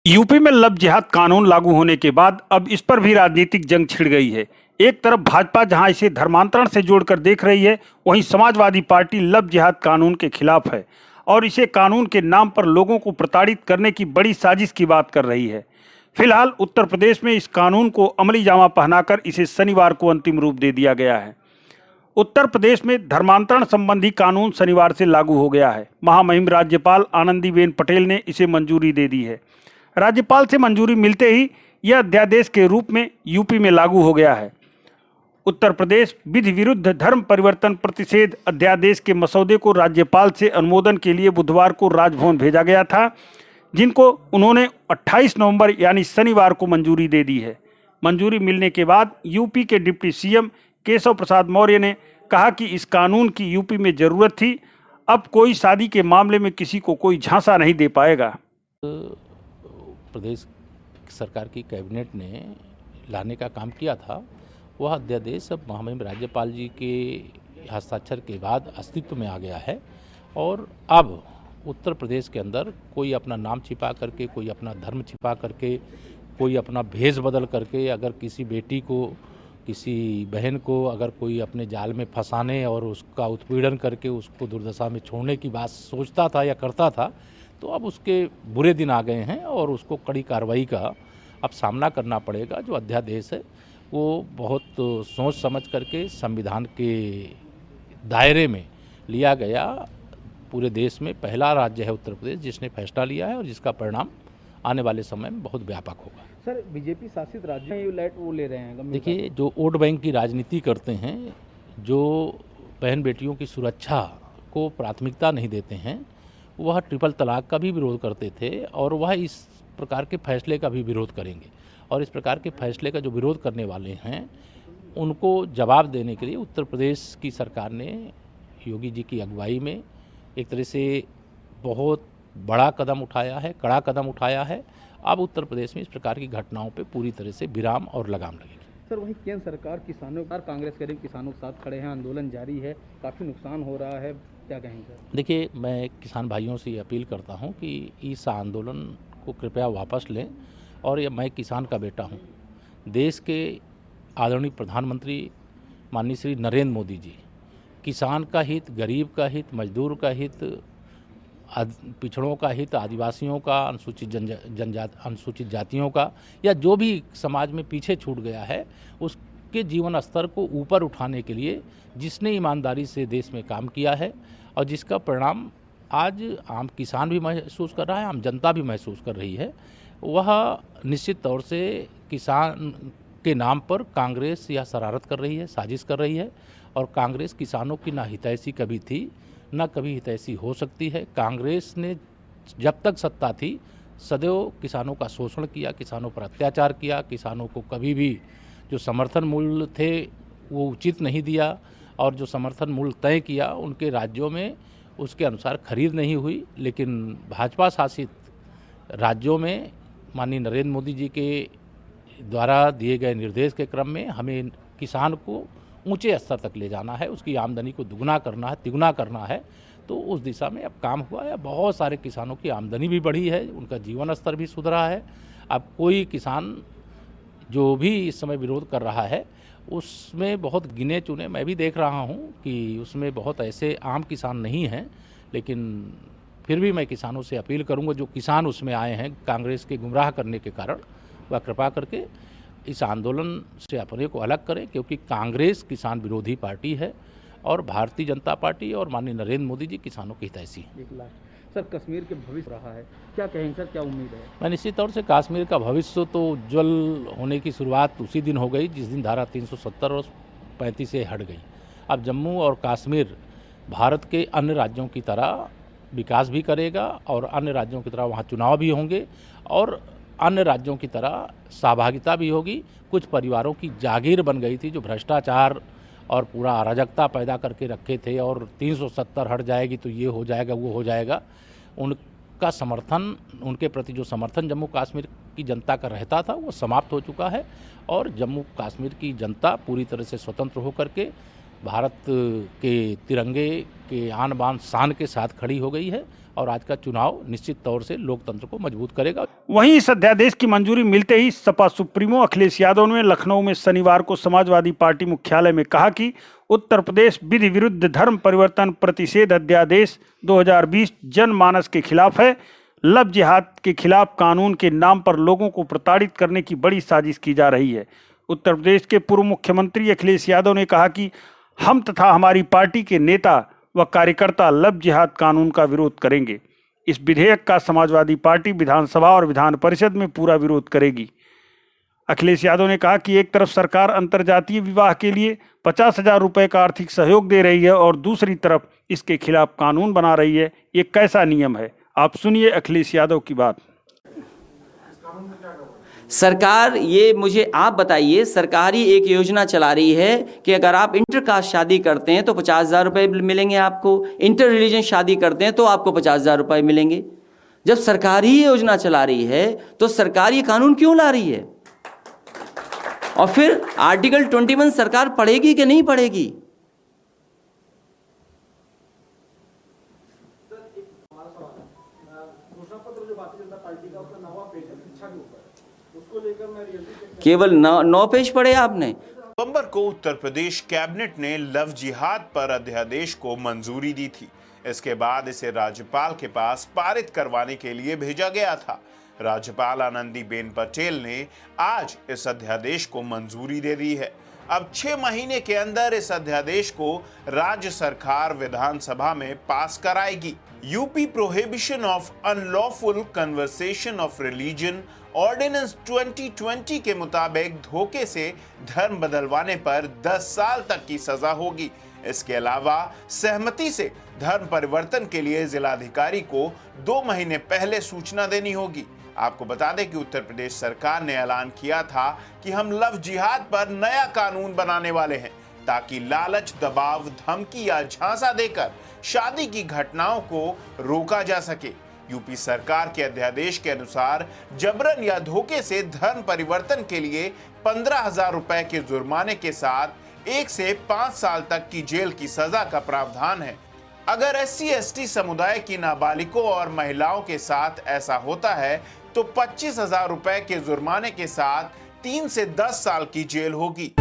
UP में love जिहाद कानून लागू होने के बाद अब इस पर भी राजनीतिक जंग छिड़ गई है। एक तरफ भाजपा जहां इसे धर्मांतरण से जोड़कर देख रही है, वहीं समाजवादी पार्टी लव जिहाद कानून के खिलाफ है और इसे कानून के नाम पर लोगों को प्रताड़ित करने की बड़ी साजिश की बात कर रही है। फिलहाल उत्तर प्रदेश में इस कानून को अमली जामा पहनाकर इसे शनिवार को अंतिम रूप दे दिया गया है। उत्तर प्रदेश में धर्मांतरण संबंधी कानून शनिवार से लागू हो गया है। महामहिम राज्यपाल आनंदीबेन पटेल ने इसे मंजूरी दे दी है। राज्यपाल से मंजूरी मिलते ही यह अध्यादेश के रूप में यूपी में लागू हो गया है। उत्तर प्रदेश विधि विरुद्ध धर्म परिवर्तन प्रतिषेध अध्यादेश के मसौदे को राज्यपाल से अनुमोदन के लिए बुधवार को राजभवन भेजा गया था, जिनको उन्होंने 28 नवंबर यानी शनिवार को मंजूरी दे दी है। मंजूरी मिलने के बाद यूपी के डिप्टी सीएम केशव प्रसाद मौर्य ने कहा कि इस कानून की यूपी में जरूरत थी। अब कोई शादी के मामले में किसी को कोई झांसा नहीं दे पाएगा। प्रदेश सरकार की कैबिनेट ने लाने का काम किया था, वह अध्यादेश अब महामहिम राज्यपाल जी के हस्ताक्षर के बाद अस्तित्व में आ गया है। और अब उत्तर प्रदेश के अंदर कोई अपना नाम छिपा करके, कोई अपना धर्म छिपा करके, कोई अपना भेष बदल करके अगर किसी बेटी को, किसी बहन को अगर कोई अपने जाल में फंसाने और उसका उत्पीड़न करके उसको दुर्दशा में छोड़ने की बात सोचता था या करता था, तो अब उसके बुरे दिन आ गए हैं और उसको कड़ी कार्रवाई का अब सामना करना पड़ेगा। जो अध्यादेश है वो बहुत सोच समझ करके संविधान के दायरे में लिया गया। पूरे देश में पहला राज्य है उत्तर प्रदेश जिसने फैसला लिया है और जिसका परिणाम आने वाले समय में बहुत व्यापक होगा। सर, बीजेपी शासित राज्य में वो ले रहे हैं। देखिए, जो वोट बैंक की राजनीति करते हैं, जो बहन बेटियों की सुरक्षा को प्राथमिकता नहीं देते हैं, वह ट्रिपल तलाक का भी विरोध करते थे और वह इस प्रकार के फैसले का भी विरोध करेंगे। और इस प्रकार के फैसले का जो विरोध करने वाले हैं, उनको जवाब देने के लिए उत्तर प्रदेश की सरकार ने योगी जी की अगुवाई में एक तरह से बहुत बड़ा कदम उठाया है, कड़ा कदम उठाया है। अब उत्तर प्रदेश में इस प्रकार की घटनाओं पे पूरी तरह से विराम और लगाम लगेगी। सर, वहीं केंद्र सरकार किसानों का, कांग्रेस करीब किसानों के साथ खड़े हैं, आंदोलन जारी है, काफ़ी नुकसान हो रहा है, क्या कहेंगे सर? देखिए, मैं किसान भाइयों से अपील करता हूं कि इस आंदोलन को कृपया वापस लें। और ये मैं किसान का बेटा हूं। देश के आदरणीय प्रधानमंत्री माननीय श्री नरेंद्र मोदी जी किसान का हित, गरीब का हित, मजदूर का हित, पिछड़ों का हित, आदिवासियों का, अनुसूचित जातियों का, या जो भी समाज में पीछे छूट गया है उसके जीवन स्तर को ऊपर उठाने के लिए जिसने ईमानदारी से देश में काम किया है और जिसका परिणाम आज आम किसान भी महसूस कर रहा है, आम जनता भी महसूस कर रही है, वह निश्चित तौर से किसान के नाम पर कांग्रेस यह शरारत कर रही है, साजिश कर रही है। और कांग्रेस किसानों की ना हितैषी कभी थी, न कभी हितैषी हो सकती है। कांग्रेस ने जब तक सत्ता थी सदैव किसानों का शोषण किया, किसानों पर अत्याचार किया, किसानों को कभी भी जो समर्थन मूल्य थे वो उचित नहीं दिया और जो समर्थन मूल्य तय किया उनके राज्यों में उसके अनुसार खरीद नहीं हुई। लेकिन भाजपा शासित राज्यों में माननीय नरेंद्र मोदी जी के द्वारा दिए गए निर्देश के क्रम में हमें किसान को ऊंचे स्तर तक ले जाना है, उसकी आमदनी को दुगना करना है, तिगुना करना है। तो उस दिशा में अब काम हुआ है। बहुत सारे किसानों की आमदनी भी बढ़ी है, उनका जीवन स्तर भी सुधरा है। अब कोई किसान जो भी इस समय विरोध कर रहा है उसमें बहुत गिने चुने, मैं भी देख रहा हूं कि उसमें बहुत ऐसे आम किसान नहीं हैं, लेकिन फिर भी मैं किसानों से अपील करूंगा, जो किसान उसमें आए हैं कांग्रेस के गुमराह करने के कारण, वह कृपा करके इस आंदोलन से अपने को अलग करें, क्योंकि कांग्रेस किसान विरोधी पार्टी है और भारतीय जनता पार्टी और माननीय नरेंद्र मोदी जी किसानों के हितैषी हैं। सर, कश्मीर के भविष्य रहा है, क्या कहेंगे सर, क्या उम्मीद है? मैं निश्चित तौर से कश्मीर का भविष्य तो उज्ज्वल होने की शुरुआत उसी दिन हो गई जिस दिन धारा 370 और 35 से हट गई। अब जम्मू और कश्मीर भारत के अन्य राज्यों की तरह विकास भी करेगा और अन्य राज्यों की तरह वहाँ चुनाव भी होंगे और अन्य राज्यों की तरह सहभागिता भी होगी। कुछ परिवारों की जागीर बन गई थी जो भ्रष्टाचार और पूरा अराजकता पैदा करके रखे थे और 370 हट जाएगी तो ये हो जाएगा, वो हो जाएगा, उनका समर्थन, उनके प्रति जो समर्थन जम्मू कश्मीर की जनता का रहता था वो समाप्त हो चुका है। और जम्मू कश्मीर की जनता पूरी तरह से स्वतंत्र होकर के भारत के तिरंगे के आन बान शान के साथ खड़ी हो गई है और आज का चुनाव निश्चित तौर से लोकतंत्र को मजबूत करेगा। वहीं इस अध्यादेश की मंजूरी मिलते ही सपा सुप्रीमो अखिलेश यादव ने लखनऊ में शनिवार को समाजवादी पार्टी मुख्यालय में कहा कि उत्तर प्रदेश विधि विरुद्ध धर्म परिवर्तन प्रतिषेध अध्यादेश 2020 जनमानस के खिलाफ है। लव जिहाद के खिलाफ कानून के नाम पर लोगों को प्रताड़ित करने की बड़ी साजिश की जा रही है। उत्तर प्रदेश के पूर्व मुख्यमंत्री अखिलेश यादव ने कहा कि हम तथा हमारी पार्टी के नेता व कार्यकर्ता लव जिहाद कानून का विरोध करेंगे। इस विधेयक का समाजवादी पार्टी विधानसभा और विधान परिषद में पूरा विरोध करेगी। अखिलेश यादव ने कहा कि एक तरफ सरकार अंतर्जातीय विवाह के लिए 50,000 रुपए का आर्थिक सहयोग दे रही है और दूसरी तरफ इसके खिलाफ कानून बना रही है। ये कैसा नियम है? आप सुनिए अखिलेश यादव की बात। सरकार ये मुझे आप बताइए, सरकार ही एक योजना चला रही है कि अगर आप इंटर कास्ट शादी करते हैं तो 50,000 रुपये मिलेंगे आपको, इंटर रिलीजन शादी करते हैं तो आपको 50,000 रुपये मिलेंगे। जब सरकार ही योजना चला रही है तो सरकार ये कानून क्यों ला रही है? और फिर आर्टिकल 21 सरकार पढ़ेगी कि नहीं पढ़ेगी? केवल 9 पेज पढ़े आपने। नवंबर को उत्तर प्रदेश कैबिनेट ने लव जिहाद पर अध्यादेश को मंजूरी दी थी। इसके बाद इसे राज्यपाल के पास पारित करवाने के लिए भेजा गया था। राज्यपाल आनंदीबेन पटेल ने आज इस अध्यादेश को मंजूरी दे दी है। अब 6 महीने के अंदर इस अध्यादेश को राज्य सरकार विधानसभा में पास कराएगी। UP prohibition of unlawful conversation of religion ordinance 2020 के मुताबिक धोखे से धर्म बदलवाने पर 10 साल तक की सजा होगी। इसके अलावा सहमति से धर्म परिवर्तन के लिए जिलाधिकारी को 2 महीने पहले सूचना देनी होगी। आपको बता दें कि उत्तर प्रदेश सरकार ने ऐलान किया था कि हम लव जिहाद पर नया कानून बनाने वाले हैं ताकि लालच, दबाव, धमकी या झांसा देकर शादी की घटनाओं को रोका जा सके। यूपी सरकार के अध्यादेश के अनुसार जबरन या धोखे से धर्म परिवर्तन के लिए 15,000 रुपए के जुर्माने के साथ 1 से 5 साल तक की जेल की सजा का प्रावधान है। अगर SC/ST समुदाय की नाबालिगों और महिलाओं के साथ ऐसा होता है तो 25,000 रुपए के जुर्माने के साथ 3 से 10 साल की जेल होगी।